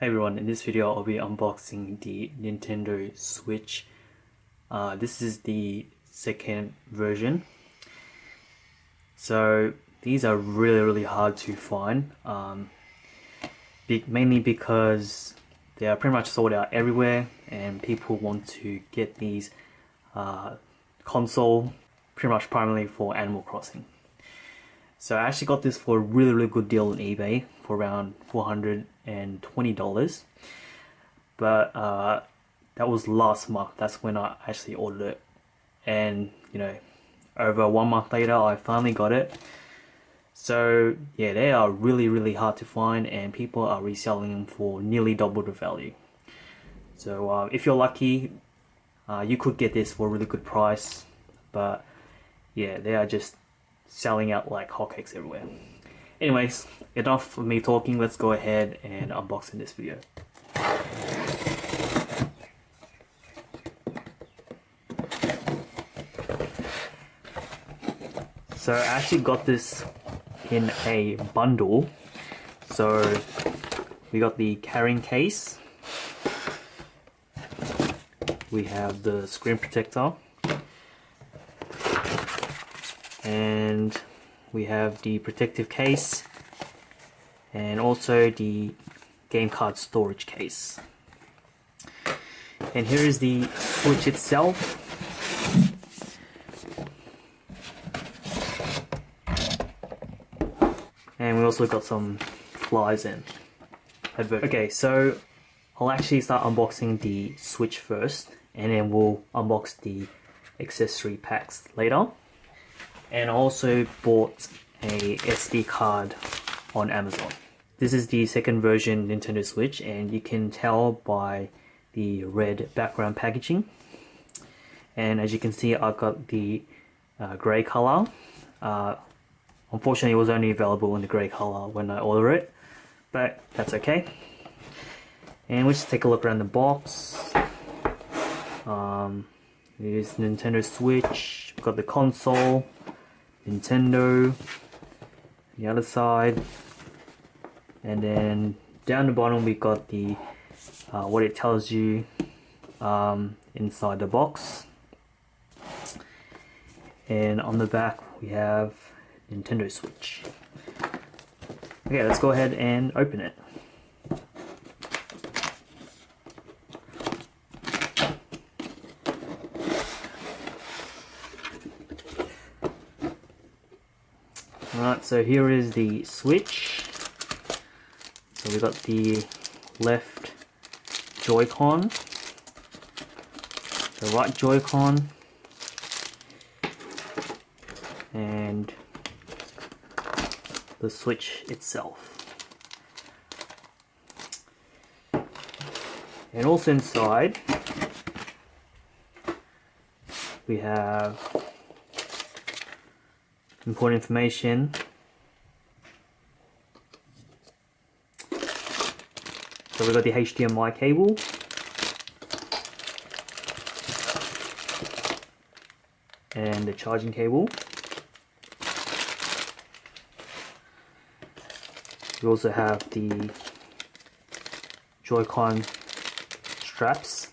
Hey everyone, in this video I'll be unboxing the Nintendo Switch. This is the second version. So these are really hard to find, mainly because they are pretty much sold out everywhere and people want to get these console pretty much primarily for Animal Crossing. So I actually got this for a really good deal on eBay for around $420, but that was last month. That's when I actually ordered it, and over 1 month later I finally got it. So yeah, they are really hard to find and people are reselling them for nearly double the value. So if you're lucky, you could get this for a really good price, but yeah, they are just selling out like hotcakes everywhere. Anyways, enough of me talking, let's go ahead and unbox in this video. So I actually got this in a bundle. So we got the carrying case, we have the screen protector, and we have the protective case and also the game card storage case. And here is the Switch itself. And we also got some flies and adverts. Okay, so I'll actually start unboxing the Switch first, and then we'll unbox the accessory packs later. And I also bought a SD card on Amazon. This is the second version Nintendo Switch, and you can tell by the red background packaging. And as you can see, I got the grey color. Unfortunately, it was only available in the grey color when I ordered it, but that's okay. And let's take a look around the box. Here's Nintendo Switch. We've got the console, Nintendo, the other side, and then down the bottom we got the what it tells you inside the box, and on the back we have Nintendo Switch. Okay, let's go ahead and open it. Alright, so here is the Switch. So we got the left Joy-Con, the right Joy-Con, and the Switch itself. And also inside we have important information. So we've got the HDMI cable, and the charging cable. We also have the Joy-Con straps.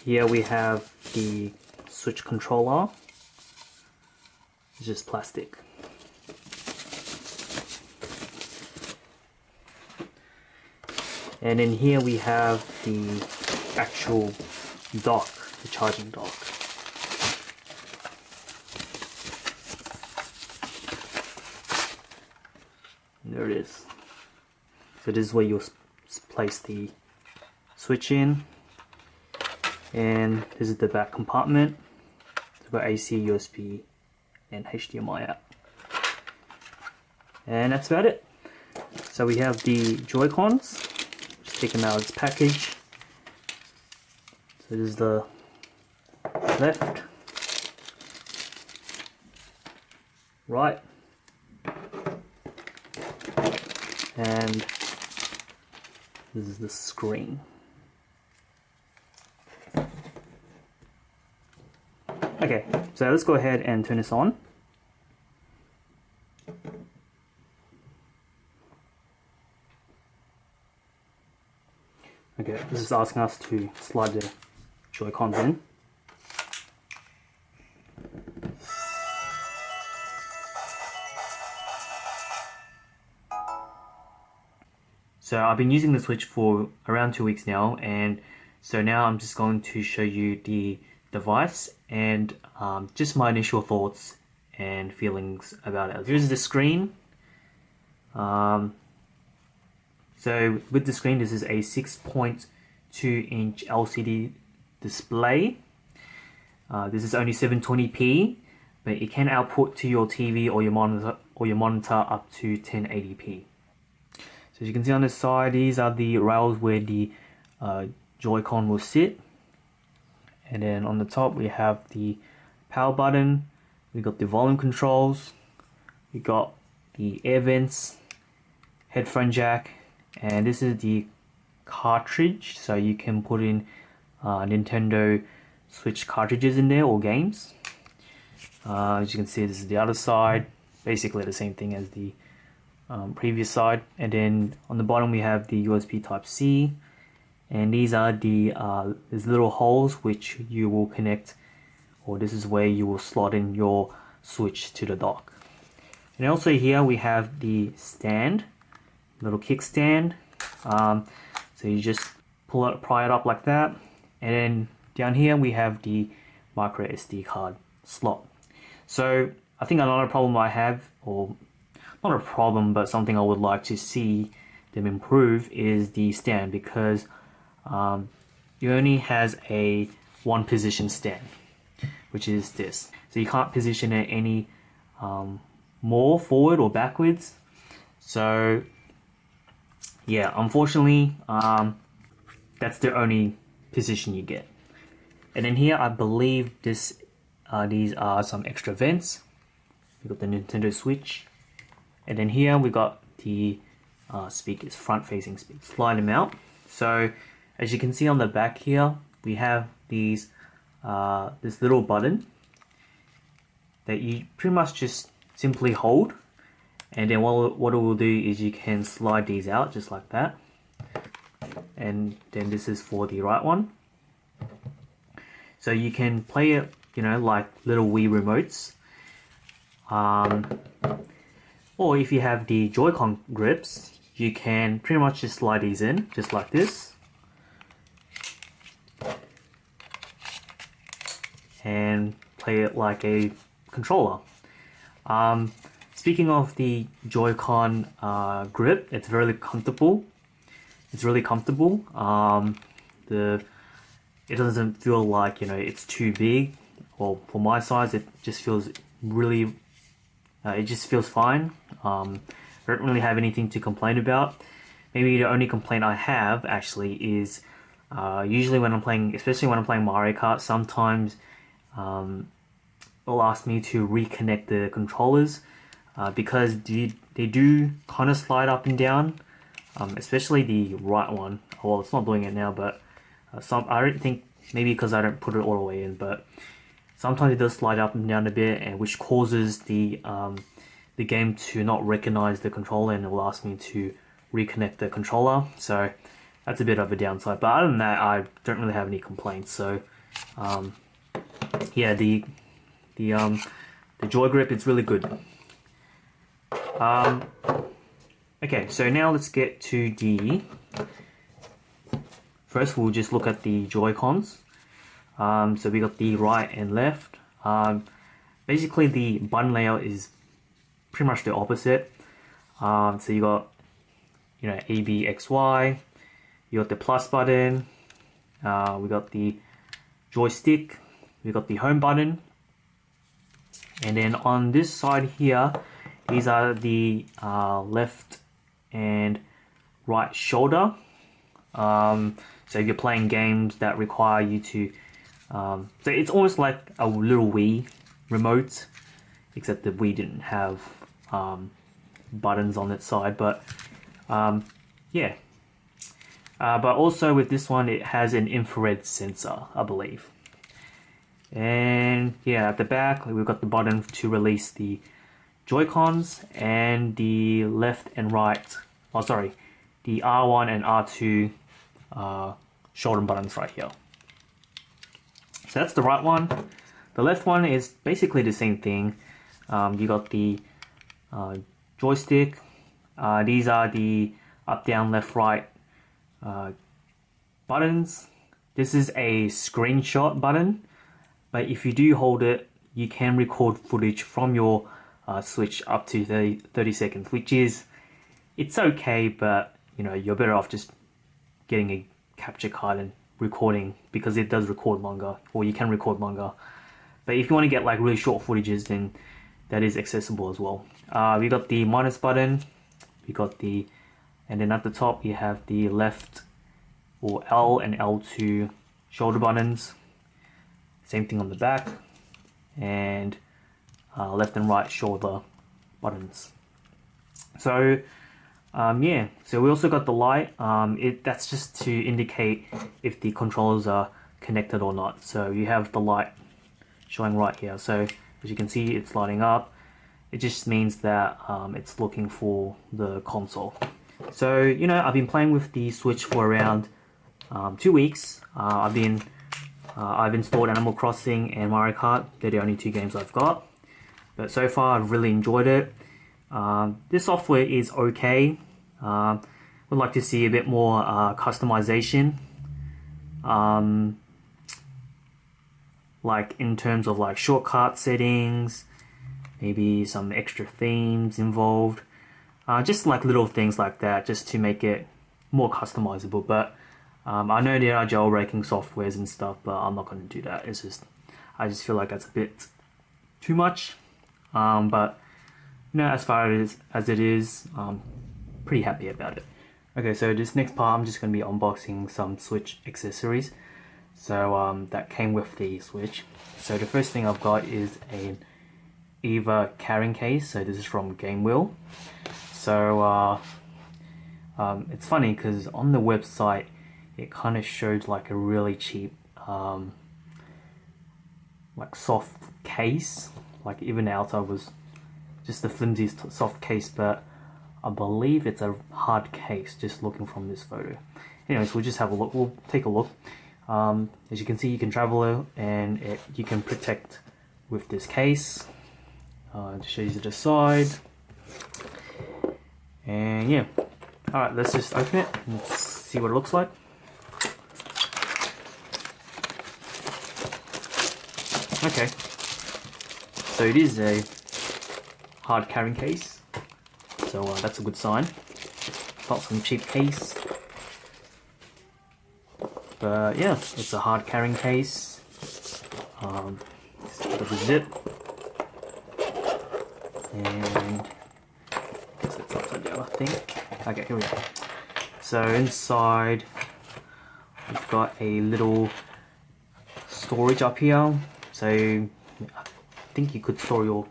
Here we have the Switch controller. It's just plastic. And in here we have the actual dock, the charging dock. And there it is. So this is where you'll place the Switch in. And this is the back compartment. It's got AC, USB, and HDMI out. And that's about it. So we have the Joy-Cons. Just take them out of its package. So this is the left, right, and this is the screen. Okay, so let's go ahead and turn this on. Okay, this is asking us to slide the Joy-Cons in. So I've been using the Switch for around 2 weeks now, and so now I'm just going to show you the device and just my initial thoughts and feelings about it. Here's the screen. So with the screen, this is a 6.2 inch LCD display. This is only 720p, but it can output to your TV or your monitor up to 1080p. So as you can see on the side, these are the rails where the Joy-Con will sit. And then on the top we have the power button, we got the volume controls, we got the air vents, headphone jack, and this is the cartridge, so you can put in Nintendo Switch cartridges in there or games. As you can see, this is the other side, basically the same thing as the previous side. And then on the bottom we have the USB Type-C, and these are the these little holes which you will connect, or this is where you will slot in your Switch to the dock. And also here we have the stand, little kickstand. So you just pry it up like that, and then down here we have the micro SD card slot. So I think another problem I have, or not a problem, but something I would like to see them improve, is the stand, because it only has a one position stand, which is this. So you can't position it any more forward or backwards. So yeah, unfortunately, that's the only position you get. And then here, I believe these are some extra vents. We got the Nintendo Switch. And then here we got the speakers, front-facing speakers. Slide them out. So as you can see on the back here, we have these this little button that you pretty much just simply hold. And then what it will do is you can slide these out just like that. And then this is for the right one. So you can play it, you know, like little Wii remotes. Or if you have the Joy-Con grips, you can pretty much just slide these in, just like this. And play it like a controller. Speaking of the Joy-Con grip, it's really comfortable. It's really comfortable. It doesn't feel like, you know, it's too big. Well, for my size, it just feels really. It just feels fine. I don't really have anything to complain about. Maybe the only complaint I have actually is usually when I'm playing, especially when I'm playing Mario Kart, sometimes it'll ask me to reconnect the controllers because they do kind of slide up and down, especially the right one. Well, it's not doing it now, but I don't think, maybe because I don't put it all the way in, but sometimes it does slide up and down a bit, and which causes the game to not recognize the controller, and it will ask me to reconnect the controller. So that's a bit of a downside. But other than that, I don't really have any complaints. So yeah, the Joy Grip, it's really good. Okay, so now let's get to the. First, we'll just look at the Joy-Cons. So we got the right and left. Basically, the button layout is pretty much the opposite. So you got, you know, A, B, X, Y. You got the plus button. We got the joystick. We got the home button. And then on this side here, these are the left and right shoulder. So if you're playing games that require you to so it's almost like a little Wii remote, except that Wii didn't have buttons on its side. But yeah, but also with this one, it has an infrared sensor, I believe. And yeah, at the back we've got the button to release the Joy-Cons, and the left and right, oh sorry, the R1 and R2 shoulder buttons right here. So that's the right one. The left one is basically the same thing. You got the joystick. These are the up, down, left, right buttons. This is a screenshot button, but if you do hold it, you can record footage from your Switch up to 30 seconds, which is, it's okay, but you know, you're better off just getting a capture card and recording, because it does record longer, or you can record longer. But if you want to get like really short footages, then that is accessible as well. We got the minus button, we got the, and then at the top you have the left or L and L2 shoulder buttons. Same thing on the back, and left and right shoulder buttons. So yeah, so we also got the light. That's just to indicate if the controllers are connected or not. So you have the light showing right here. So as you can see, it's lighting up. It just means that it's looking for the console. So, you know, I've been playing with the Switch for around 2 weeks. I've installed Animal Crossing and Mario Kart. They're the only 2 games I've got. But so far, I've really enjoyed it. This software is okay. Would like to see a bit more customization. Like in terms of like shortcut settings, maybe some extra themes involved. Just like little things like that, just to make it more customizable. But I know there are jailbreaking softwares and stuff, but I'm not going to do that. It's just, I just feel like that's a bit too much. But you know, as far as it is, I'm pretty happy about it. Okay, so this next part, I'm just going to be unboxing some Switch accessories. So that came with the Switch. So the first thing I've got is an EVA carrying case. So this is from Game Wheel. So it's funny because on the website it kind of showed like a really cheap like soft case. Like even outside was just a flimsy soft case, but I believe it's a hard case, just looking from this photo. Anyways, we'll just have a look. We'll take a look. As you can see, you can travel and you can protect with this case. Just shows you the side. And yeah, alright, let's just open it and see what it looks like. Okay, so it is a hard carrying case, so that's a good sign. It's not some cheap case, but yeah, it's a hard carrying case. Got the zip, and it's upside down, I think. Okay, here we go. So inside, we've got a little storage up here. So I think you could store your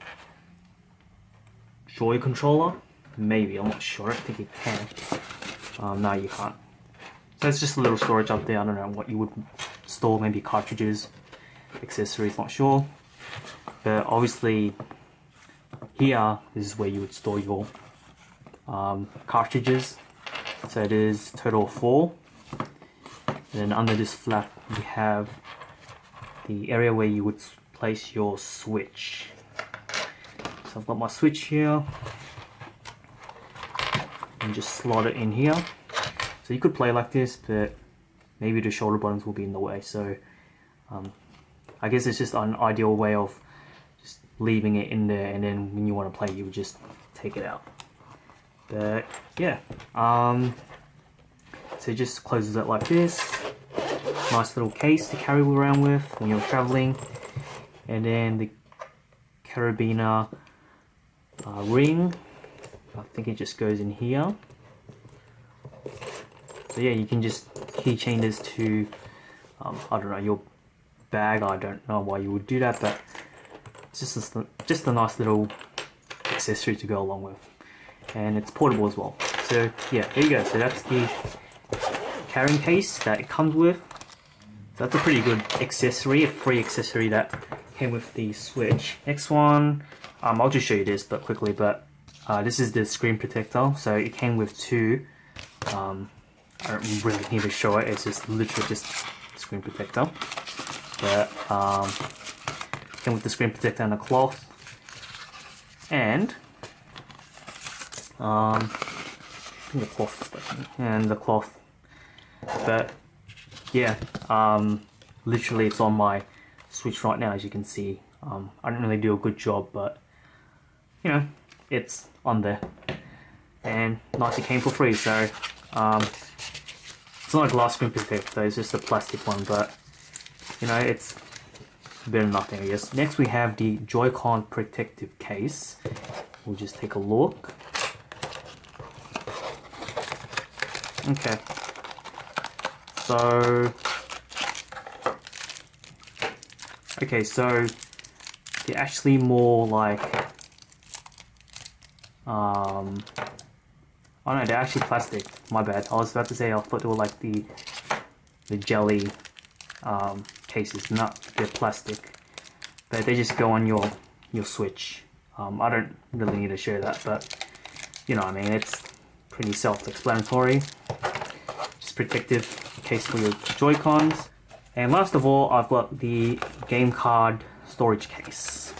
Joy controller. Maybe, I'm not sure. I think you can. No, you can't. So it's just a little storage up there. I don't know what you would store. Maybe cartridges, accessories. Not sure. But obviously, here this is where you would store your cartridges. So it is total of 4. And then under this flap, we have the area where you would place your Switch. So I've got my Switch here, and just slot it in here. So you could play like this, but maybe the shoulder buttons will be in the way. So I guess it's just an ideal way of just leaving it in there, and then when you want to play, you would just take it out. But yeah, so it just closes it like this. Nice little case to carry around with when you're traveling. And then the carabiner ring, I think it just goes in here. So yeah, you can just keychain this to I don't know, your bag. I don't know why you would do that, but it's just a nice little accessory to go along with, and it's portable as well. So yeah, there you go. So that's the carrying case that it comes with. So that's a pretty good accessory, a free accessory that came with the Switch. Next one, I'll just show you this but quickly, but this is the screen protector. So it came with 2. I don't really need to show it, it's just literally just screen protector. But came with the screen protector and a cloth, and I think the cloth is stuck, and the cloth. But yeah, literally it's on my Switch right now, as you can see. I didn't really do a good job, but you know, it's on there, and nice, it came for free. So it's not a glass screen protector, it's just a plastic one, but you know, it's better than nothing, I guess. Next we have the Joy-Con protective case. We'll just take a look. Okay, so they're actually more like oh no, they're actually plastic. My bad. I was about to say I thought they were like the jelly cases. No, they're plastic. But they just go on your Switch. I don't really need to show that, but you know what I mean, it's pretty self-explanatory. Just protective case for your Joy-Cons. And last of all, I've got the game card storage case.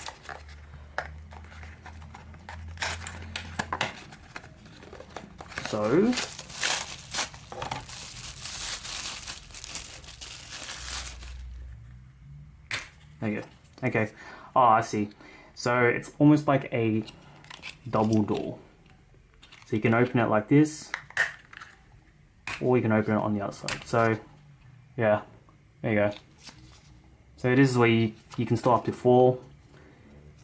So there you go. Okay. Oh, I see. So it's almost like a double door. So you can open it like this, or you can open it on the outside. So yeah, there you go. So this is where you can store up to 4.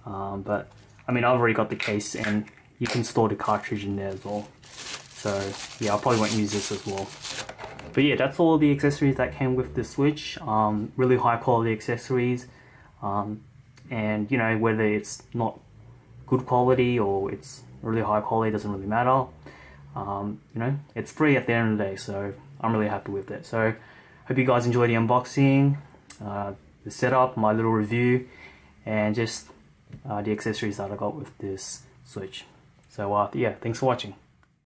But I mean, I've already got the case, and you can store the cartridge in there as well. So yeah, I probably won't use this as well. But yeah, that's all the accessories that came with the Switch. Really high quality accessories. And you know, whether it's not good quality or it's really high quality, doesn't really matter. You know, it's free at the end of the day, so I'm really happy with it. So hope you guys enjoyed the unboxing, the setup, my little review, and just the accessories that I got with this Switch. So yeah, thanks for watching.